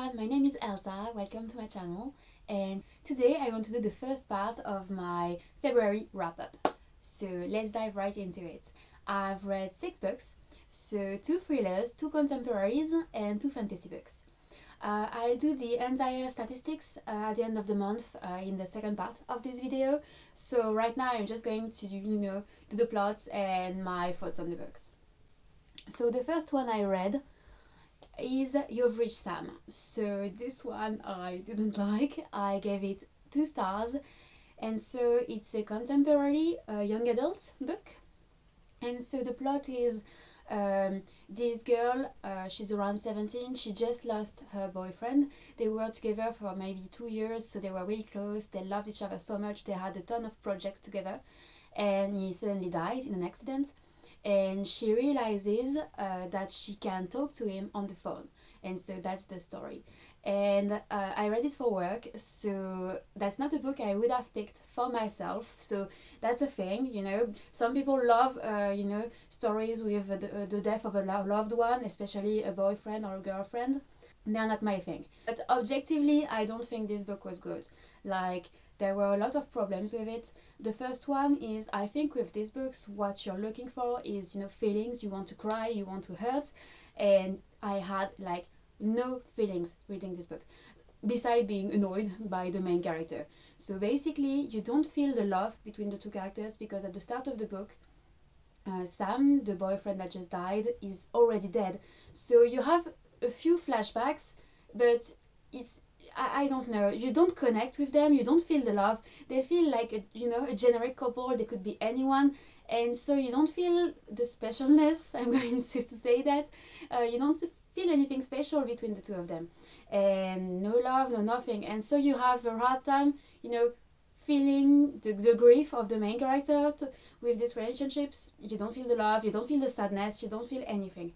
everyone, my name is Elsa, welcome to my channel, and today I want to do the first part of my February wrap-up. So let's dive right into it. I've read 6 books, so 2 thrillers, 2 contemporaries and 2 fantasy books. I'll do the entire statistics at the end of the month in the second part of this video, so right now I'm just going to do the plots and my thoughts on the books. So the first one I read is You've Reached Sam. So this one I didn't like. I gave it 2 stars, and so it's a contemporary young adult book. And so the plot is this girl, she's around 17, she just lost her boyfriend. They were together for maybe 2 years, so they were really close, they loved each other so much, they had a ton of projects together, and he suddenly died in an accident. And she realizes that she can talk to him on the phone, and so that's the story. And I read it for work, so that's not a book I would have picked for myself, so that's a thing, some people love stories with the death of a loved one, especially a boyfriend or a girlfriend. They're not my thing, but objectively I don't think this book was good. Like, there were a lot of problems with it. The first one is, I think with these books what you're looking for is feelings. You want to cry, you want to hurt, and I had like no feelings reading this book beside being annoyed by the main character. So basically you don't feel the love between the 2 characters, because at the start of the book Sam, the boyfriend that just died, is already dead. So you have a few flashbacks, but it's I don't know, you don't connect with them, you don't feel the love. They feel like a generic couple, they could be anyone, and so you don't feel the specialness, I'm going to say that. You don't feel anything special between the 2 of them, and no love, no nothing, and so you have a hard time feeling the grief of the main character with these relationships. You don't feel the love, you don't feel the sadness, you don't feel anything.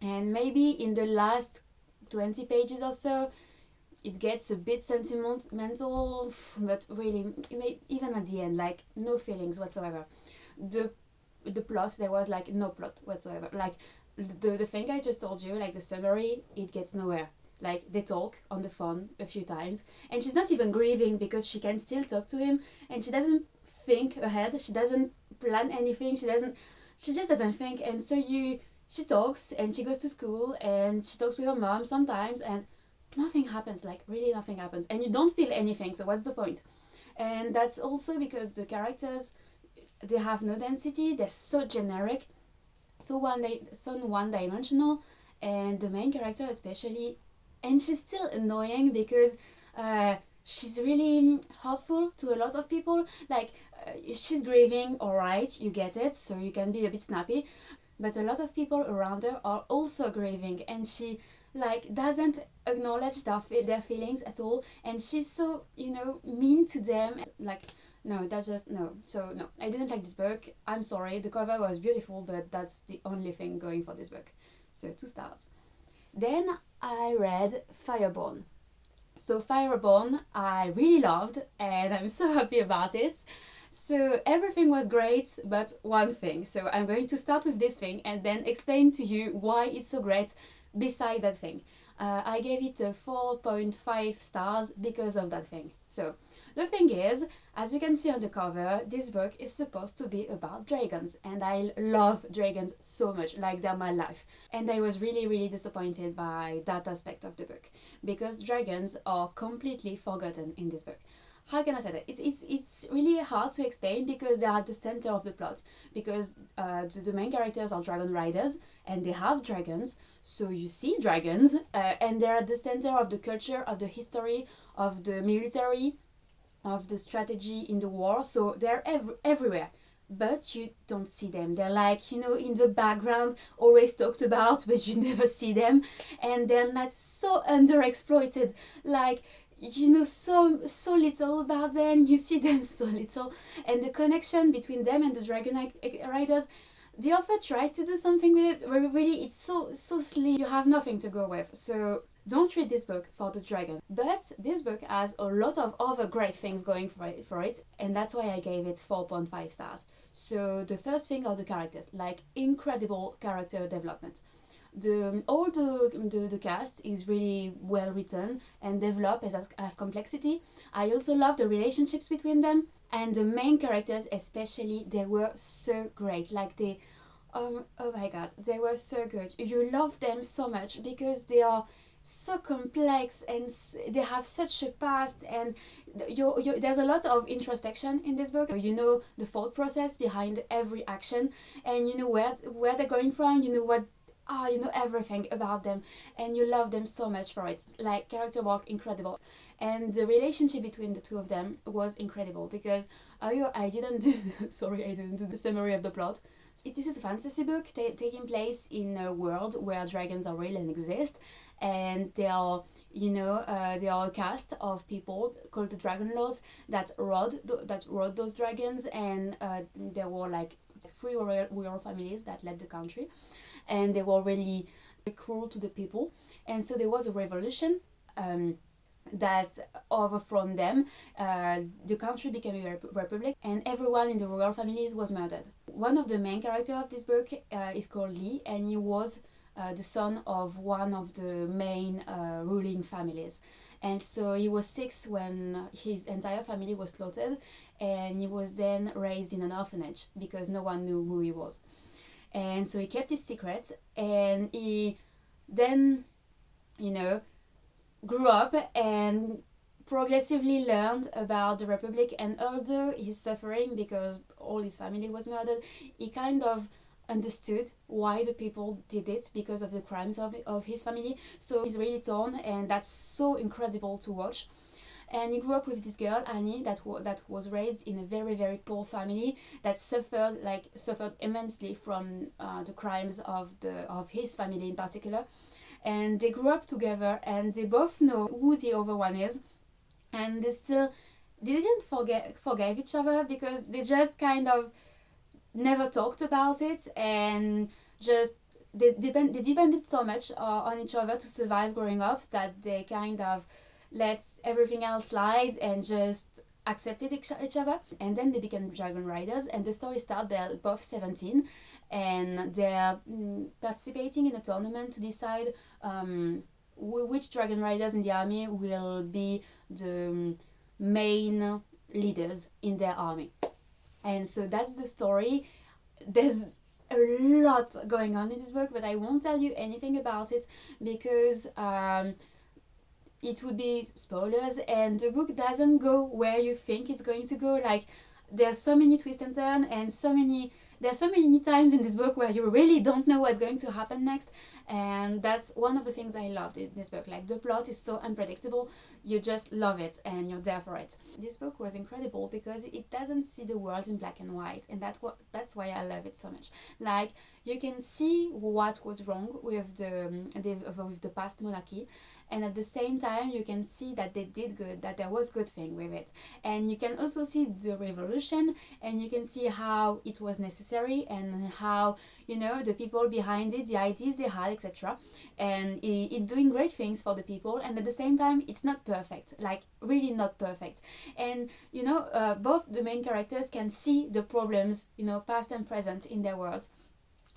And maybe in the last 20 pages or so it gets a bit sentimental, but really even at the end, like, no feelings whatsoever. The plot, there was like no plot whatsoever. Like the thing I just told you, like the summary, it gets nowhere. Like, they talk on the phone a few times, and she's not even grieving because she can still talk to him, and she doesn't think ahead, she doesn't plan anything, she just doesn't think. And so she talks, and she goes to school, and she talks with her mom sometimes, and nothing happens, like really nothing happens, and you don't feel anything, so what's the point? And that's also because the characters, they have no density, they're so generic, so one-dimensional, and the main character especially, and she's still annoying because she's really hurtful to a lot of people. Like, she's grieving, alright, you get it, so you can be a bit snappy, but a lot of people around her are also grieving, and she like doesn't acknowledge their feelings at all, and she's so mean to them. Like, no, that's just no. So no, I didn't like this book, I'm sorry. The cover was beautiful, but that's the only thing going for this book, so 2 stars. Then I read Fireborn. So Fireborn I really loved, and I'm so happy about it. So everything was great but one thing, so I'm going to start with this thing and then explain to you why it's so great beside that thing. I gave it a 4.5 stars because of that thing. So the thing is, as you can see on the cover, this book is supposed to be about dragons, and I love dragons so much, like they're my life. And I was really disappointed by that aspect of the book, because dragons are completely forgotten in this book. How can I say that? It's really hard to explain, because they are at the center of the plot, because the main characters are dragon riders, and they have dragons, so you see dragons, and they're at the center of the culture, of the history, of the military, of the strategy in the war, so they're everywhere, but you don't see them. They're like, in the background, always talked about, but you never see them, and they're not so underexploited. Like, so little about them, you see them so little, and the connection between them and the dragon riders, the author tried to do something with it, but really it's so sleek, you have nothing to go with. So don't read this book for the dragon. But this book has a lot of other great things going for it, and that's why I gave it 4.5 stars. So the first thing are the characters, like incredible character development. All the cast is really well written and developed as complexity. I also love the relationships between them, and the main characters especially, they were so great. Like they oh my god, they were so good. You love them so much because they are so complex and they have such a past, and there's a lot of introspection in this book. You know the thought process behind every action, and you know where they're going from, you know what, you know everything about them, and you love them so much for it. Like, character work incredible, and the relationship between the two of them was incredible because I didn't do sorry, I didn't do the summary of the plot. This is a fantasy book taking place in a world where dragons are real and exist, and they are, you know, they are a cast of people called the Dragon Lords that rode those dragons, and there were like three royal families that led the country, and they were really cruel to the people, and so there was a revolution. That overthrown them, the country became a republic, and everyone in the royal families was murdered. One of the main characters of this book is called Lee, and he was the son of one of the main ruling families. And so he was 6 when his entire family was slaughtered, and he was then raised in an orphanage because no one knew who he was. And so he kept his secret, and he then, you know, grew up and progressively learned about the Republic, and although he's suffering because all his family was murdered, he kind of understood why the people did it because of the crimes of his family. So he's really torn, and that's so incredible to watch. And he grew up with this girl Annie that was raised in a very, very poor family that suffered immensely from the crimes of his family in particular. And they grew up together, and they both know who the other one is, and they didn't forgive each other because they just kind of never talked about it, and just they depended so much on each other to survive growing up that they kind of let everything else slide and just accepted each other. And then they became dragon riders, and the story starts, they're both 17, and they're participating in a tournament to decide which dragon riders in the army will be the main leaders in their army. And so that's the story. There's a lot going on in this book, but I won't tell you anything about it because it would be spoilers, and the book doesn't go where you think it's going to go. Like, there's so many twists and turns, and there's so many times in this book where you really don't know what's going to happen next, and that's one of the things I loved in this book. Like, the plot is so unpredictable, you just love it and you're there for it. This book was incredible because it doesn't see the world in black and white, and that's why I love it so much. Like, you can see what was wrong with the past monarchy, and at the same time you can see that they did good, that there was good thing with it, and you can also see the revolution, and you can see how it was necessary, and how, you know, the people behind it, the ideas they had, etc. And it's doing great things for the people, and at the same time it's not perfect, like really not perfect. And you know, both the main characters can see the problems, you know, past and present in their worlds.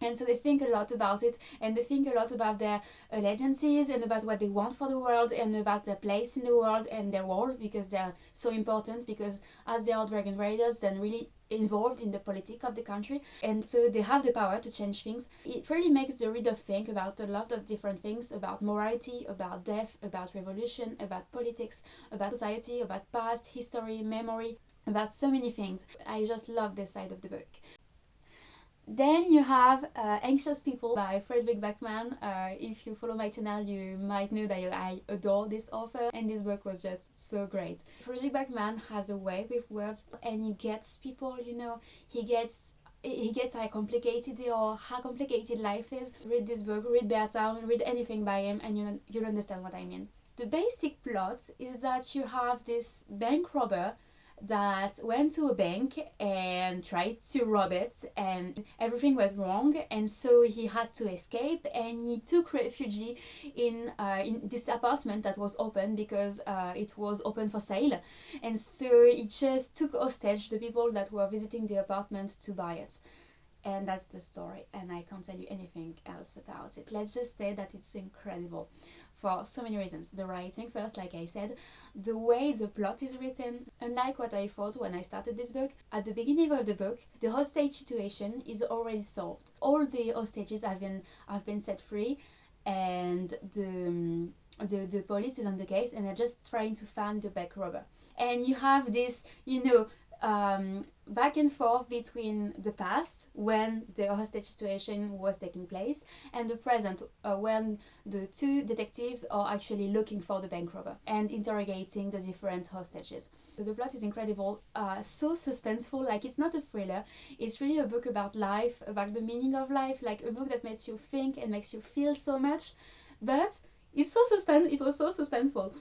And so they think a lot about it, and they think a lot about their allegiances and about what they want for the world and about their place in the world and their role, because they're so important, because as they are dragon raiders, they're really involved in the politics of the country, and so they have the power to change things. It really makes the reader think about a lot of different things, about morality, about death, about revolution, about politics, about society, about past, history, memory, about so many things. I just love this side of the book. Then you have Anxious People by Frederick Backman. If you follow my channel, you might know that I adore this author, and this book was just so great. Frederick Backman has a way with words, and he gets people, you know, he gets how complicated they are, how complicated life is. Read this book, read Beartown, read anything by him, and you'll understand what I mean. The basic plot is that you have this bank robber that went to a bank and tried to rob it, and everything went wrong, and so he had to escape, and he took refuge in this apartment that was open because it was open for sale, and so he just took hostage the people that were visiting the apartment to buy it. and that's the story, and I can't tell you anything else about it. Let's just say that it's incredible for so many reasons. The writing first, like I said, the way the plot is written, unlike what I thought when I started this book. At the beginning of the book, the hostage situation is already solved. All the hostages have been set free, and the police is on the case, and they're just trying to find the bank robber. And you have this, back and forth between the past, when the hostage situation was taking place, and the present, when the two detectives are actually looking for the bank robber and interrogating the different hostages. So the plot is incredible, so suspenseful. Like, it's not a thriller, it's really a book about life, about the meaning of life, like a book that makes you think and makes you feel so much. But it was so suspenseful.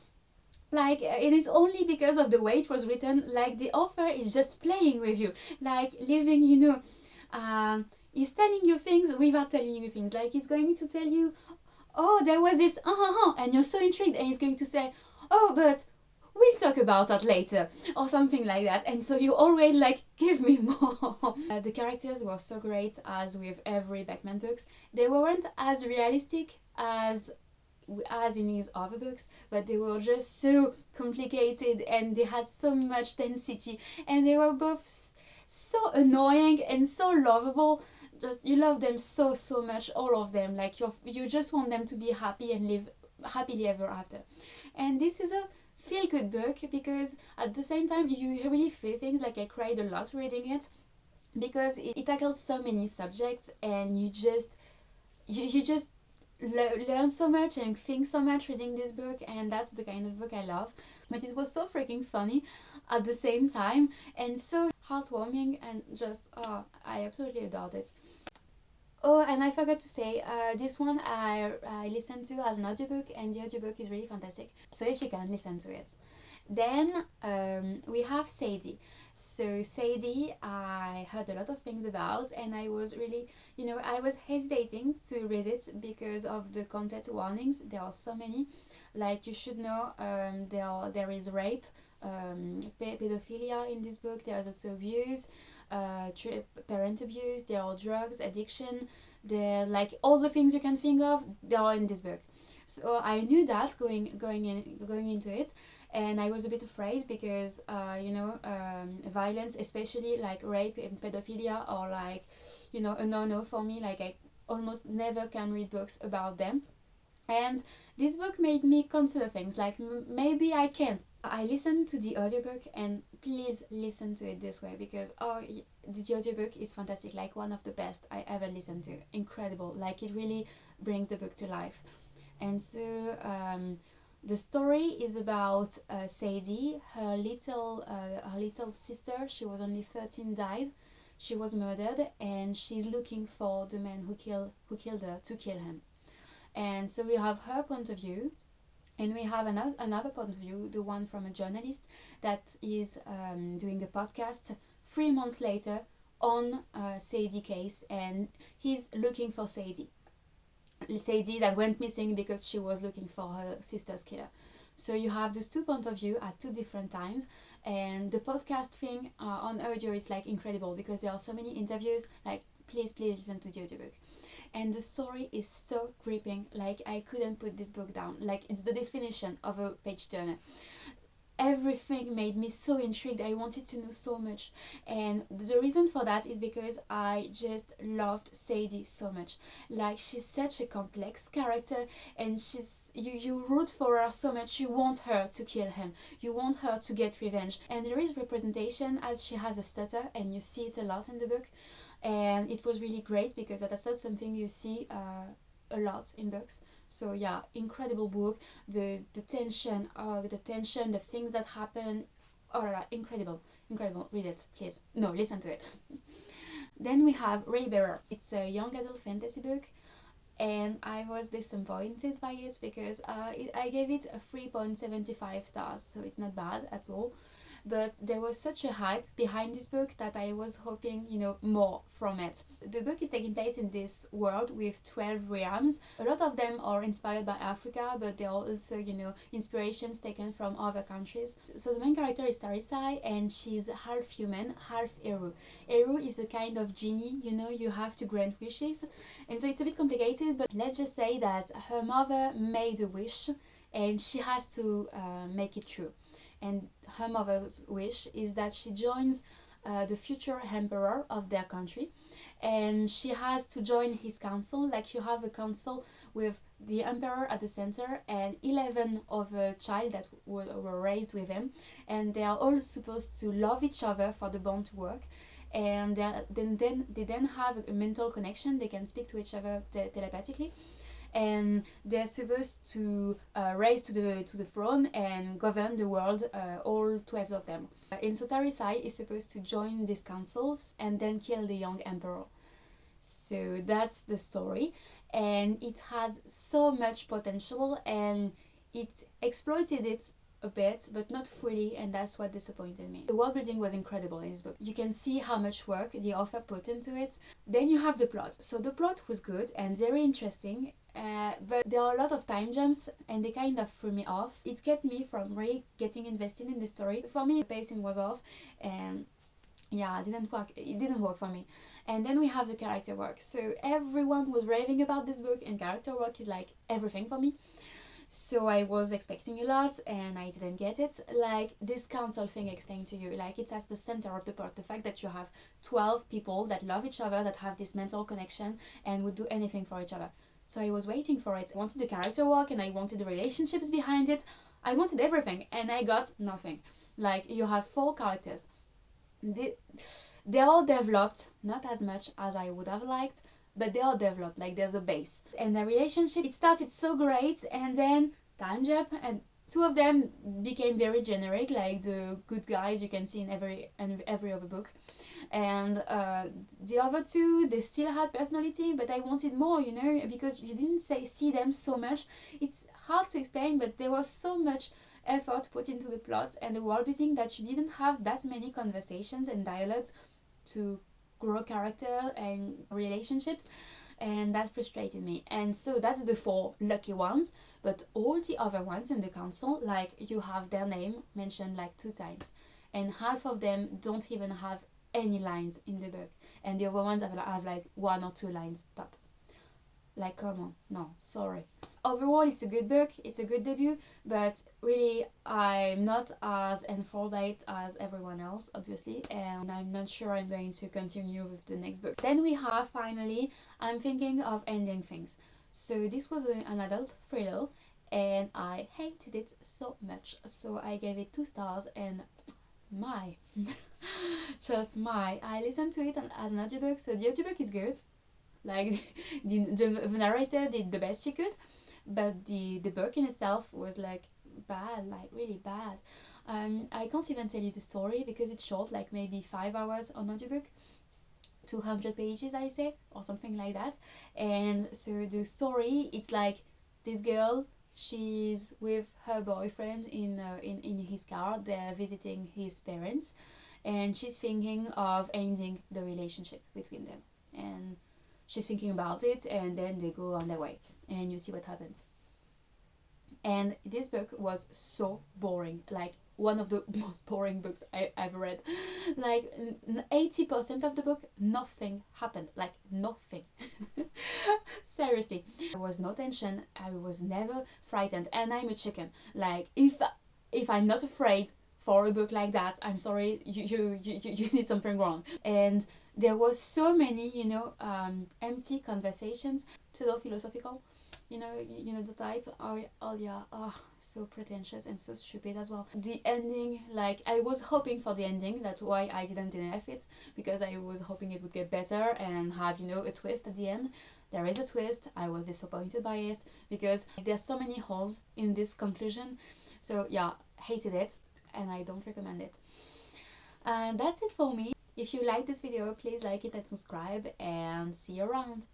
Like, it is only because of the way it was written. Like, the author is just playing with you, like living, he's telling you things without telling you things. Like, he's going to tell you, oh, there was this and you're so intrigued, and he's going to say, oh, but we'll talk about that later, or something like that. And so you always like, give me more. The characters were so great, as with every Beckman books. They weren't as realistic as in his other books, but they were just so complicated, and they had so much density, and they were both so annoying and so lovable. Just, you love them so much, all of them. Like, you just want them to be happy and live happily ever after. And this is a feel good book, because at the same time you really feel things. Like, I cried a lot reading it, because it tackles so many subjects, and you just learn so much and think so much reading this book, and that's the kind of book I love. But it was so freaking funny at the same time, and so heartwarming, and just, I absolutely adored it. Oh, and I forgot to say, this one I listened to as an audiobook, and the audiobook is really fantastic, so if you can, listen to it. Then we have Sadie. So Sadie, I heard a lot of things about, and I was really, I was hesitating to read it because of the content warnings. There are so many. Like, you should know, there is rape, pedophilia in this book. There is also abuse, parent abuse. There are drugs, addiction. There, like, all the things you can think of, they are in this book. So I knew that going into it, and I was a bit afraid because violence, especially like rape and pedophilia, are like, a no-no for me. Like, I almost never can read books about them, and this book made me consider things like, maybe I can. I listened to the audiobook, and please listen to it this way, because the audiobook is fantastic, like one of the best I ever listened to. Incredible. Like, it really brings the book to life. And so the story is about Sadie. Her little sister, she was only 13, died. She was murdered, and she's looking for the man who killed her, to kill him. And so we have her point of view, and we have another point of view, the one from a journalist that is doing a podcast 3 months later on Sadie case, and he's looking for Sadie that went missing because she was looking for her sister's killer. So you have those two points of view at two different times, and the podcast thing on audio is like incredible, because there are so many interviews. Like, please listen to the audiobook. And the story is so gripping. Like, I couldn't put this book down. Like, it's the definition of a page turner. Everything made me so intrigued. I wanted to know so much, and the reason for that is because I just loved Sadie so much. Like, she's such a complex character, and you root for her so much. You want her to kill him, you want her to get revenge, and there is representation, as she has a stutter, and you see it a lot in the book. And it was really great, because that's not something you see a lot in books. So yeah, incredible book. The tension, the things that happen, incredible. Read it, please. No, listen to it. Then we have Raybearer. It's a young adult fantasy book, and I was disappointed by it, because I gave it a 3.75 stars, so it's not bad at all. but there was such a hype behind this book that I was hoping, more from it. The book is taking place in this world with 12 realms. A lot of them are inspired by Africa, but there are also, inspirations taken from other countries. So the main character is Tarisai, and she's half human, half Eru. Eru is a kind of genie, you have to grant wishes, and so it's a bit complicated, but let's just say that her mother made a wish and she has to make it true. And her mother's wish is that she joins the future emperor of their country, and she has to join his council. Like, you have a council with the emperor at the center and 11 other child that were raised with him, and they are all supposed to love each other for the bond to work. And they then have a mental connection. They can speak to each other telepathically, and they're supposed to raise to the throne and govern the world, all 12 of them. And so Tarisai is supposed to join these councils and then kill the young emperor. So that's the story, and it had so much potential, and it exploited it a bit, but not fully, and that's what disappointed me. The world building was incredible in this book. You can see how much work the author put into it. Then you have the plot. So the plot was good and very interesting, but there are a lot of time jumps, and they kind of threw me off. It kept me from really getting invested in the story. For me, the pacing was off, and yeah, it didn't work for me. And then we have the character work. So everyone was raving about this book, and character work is like everything for me. So I was expecting a lot and I didn't get it. Like this council thing I explained to you, like it's at the center of the plot. The fact that you have 12 people that love each other, that have this mental connection and would do anything for each other. So I was waiting for it. I wanted the character work and I wanted the relationships behind it. I wanted everything and I got nothing. Like, you have 4 characters. They're all developed, not as much as I would have liked, but they are developed. Like, there's a base. And the relationship, it started so great, and then time jump, and 2 of them became very generic, like the good guys you can see in every other book. And the other 2, they still had personality, but I wanted more, because you didn't see them so much. It's hard to explain, but there was so much effort put into the plot and the world building that you didn't have that many conversations and dialogues to grow character and relationships, and that frustrated me. And so that's the 4 lucky ones, but all the other ones in the council, like, you have their name mentioned like 2 times, and half of them don't even have any lines in the book, and the other ones have like 1 or 2 lines top. Like, come on, no, sorry. Overall, it's a good book, it's a good debut, but really I'm not as enthralled by it as everyone else, obviously, and I'm not sure I'm going to continue with the next book. Then we have, finally, I'm thinking of ending things. So this was an adult thriller, and I hated it so much, so I gave it 2 stars, and just I listened to it as an audiobook. So the audiobook is good, like the narrator did the best she could, but the book in itself was like bad, like really bad. I can't even tell you the story because it's short, like maybe 5 hours on audiobook, 200 pages I say, or something like that. And so the story, it's like this girl, she's with her boyfriend in his car. They're visiting his parents, and she's thinking of ending the relationship between them, and she's thinking about it, and then they go on their way, and you see what happens. And this book was so boring, like one of the most boring books I've read. Like 80% of the book, nothing happened, like nothing. Seriously, there was no tension, I was never frightened, and I'm a chicken. Like, if I'm not afraid for a book like that, I'm sorry, you did something wrong. And there was so many, empty conversations, pseudo-philosophical, you know the type. Oh yeah, oh, so pretentious and so stupid as well. The ending, like, I was hoping for the ending, that's why I didn't DNF it, because I was hoping it would get better and have, a twist at the end. There is a twist. I was disappointed by it because there's so many holes in this conclusion. So yeah, hated it, and I don't recommend it. And that's it for me. If you like this video, please like it and subscribe, and see you around.